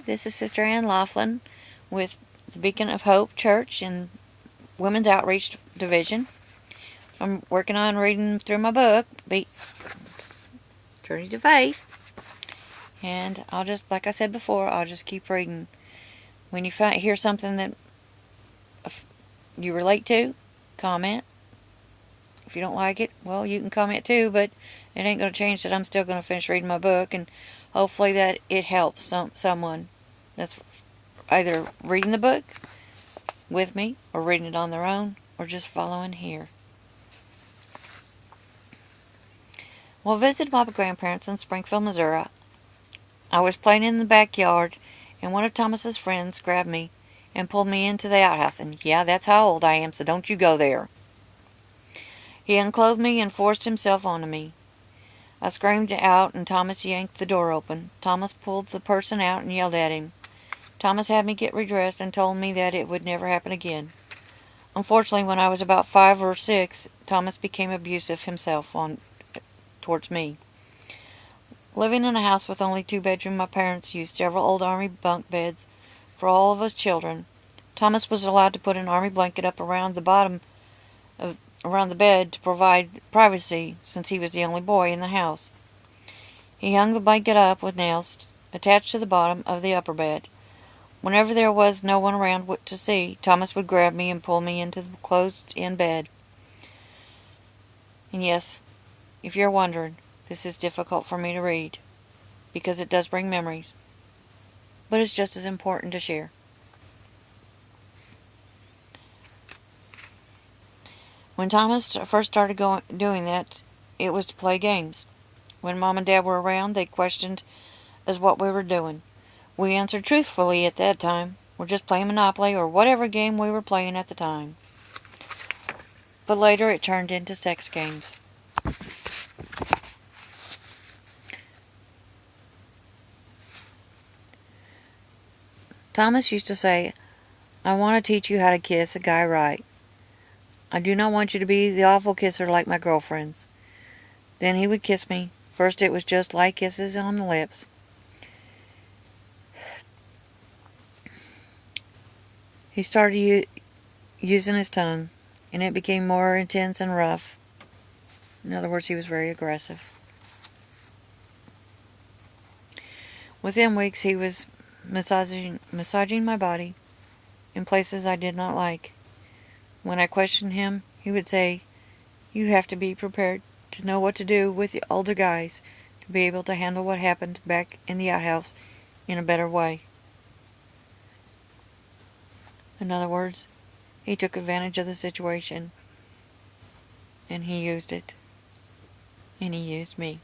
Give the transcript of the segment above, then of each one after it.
This is Sister Ann Laughlin with the Beacon of Hope Church in Women's Outreach Division. I'm working on reading through my book, Journey to Faith. And I'll just, like I said before, I'll just keep reading. When you hear something that you relate to, comment. If you don't like it, well, you can comment too, but it ain't going to change that I'm still going to finish reading my book, and hopefully that it helps someone that's either reading the book with me, or reading it on their own, or just following here. Well, I visited my grandparents in Springfield, Missouri. I was playing in the backyard, and one of Thomas's friends grabbed me and pulled me into the outhouse. And yeah, that's how old I am, so don't you go there. He unclothed me and forced himself onto me. I screamed out, and Thomas yanked the door open. Thomas pulled the person out and yelled at him. Thomas had me get redressed and told me that it would never happen again. Unfortunately, when I was about 5 or 6, Thomas became abusive himself towards me. Living in a house with only 2 bedrooms, my parents used several old army bunk beds for all of us children. Thomas was allowed to put an army blanket up around the bed to provide privacy, since he was the only boy in the house. He hung the blanket up with nails attached to the bottom of the upper bed. Whenever there was no one around to see, Thomas would grab me and pull me into the closed-in bed. And yes, if you're wondering, this is difficult for me to read, because it does bring memories, but it's just as important to share. When Thomas first started doing that, it was to play games. When Mom and Dad were around, they questioned us what we were doing. We answered truthfully at that time. We're just playing Monopoly or whatever game we were playing at the time. But later it turned into sex games. Thomas used to say, "I want to teach you how to kiss a guy right. I do not want you to be the awful kisser like my girlfriends." Then he would kiss me. First it was just light kisses on the lips. He started using his tongue, and it became more intense and rough. In other words, he was very aggressive. Within weeks, he was massaging my body in places I did not like. When I questioned him, he would say, "You have to be prepared to know what to do with the older guys to be able to handle what happened back in the outhouse in a better way." In other words, he took advantage of the situation, and he used it, and he used me.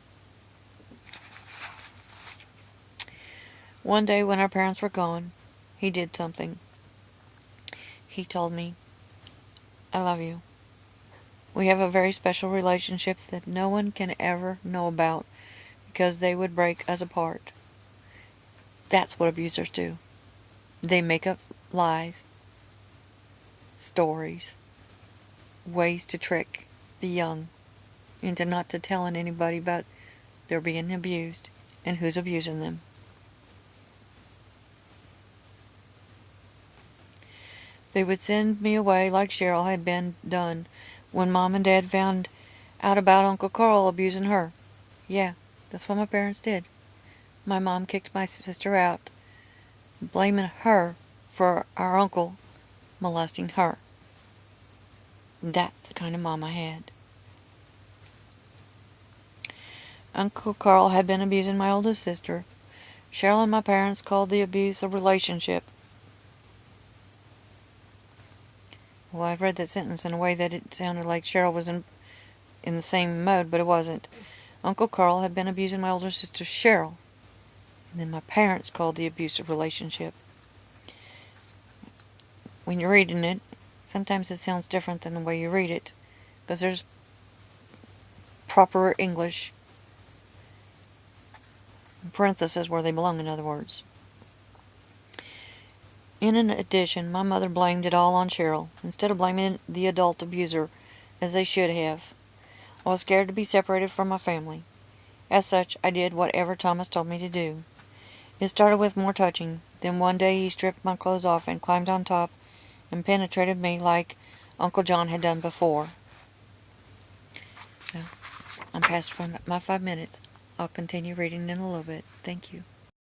One day when our parents were gone, he did something. He told me, "I love you. We have a very special relationship that no one can ever know about, because they would break us apart." That's what abusers do. They make up lies, stories, ways to trick the young into not to telling anybody about they're being abused and who's abusing them. They would send me away like Cheryl had been done when Mom and Dad found out about Uncle Carl abusing her. Yeah, that's what my parents did. My mom kicked my sister out, blaming her for our uncle molesting her. That's the kind of mom I had. Uncle Carl had been abusing my oldest sister. Cheryl and my parents called the abuse a relationship. Well, I've read that sentence in a way that it sounded like Cheryl was in the same mode, but it wasn't. Uncle Carl had been abusing my older sister, Cheryl, and then my parents called the abuse a relationship. When you're reading it, sometimes it sounds different than the way you read it, because there's proper English, parentheses where they belong, in other words. In addition, my mother blamed it all on Cheryl, instead of blaming the adult abuser, as they should have. I was scared to be separated from my family. As such, I did whatever Thomas told me to do. It started with more touching. Then one day he stripped my clothes off and climbed on top and penetrated me like Uncle John had done before. Now, I'm past my 5 minutes. I'll continue reading in a little bit. Thank you.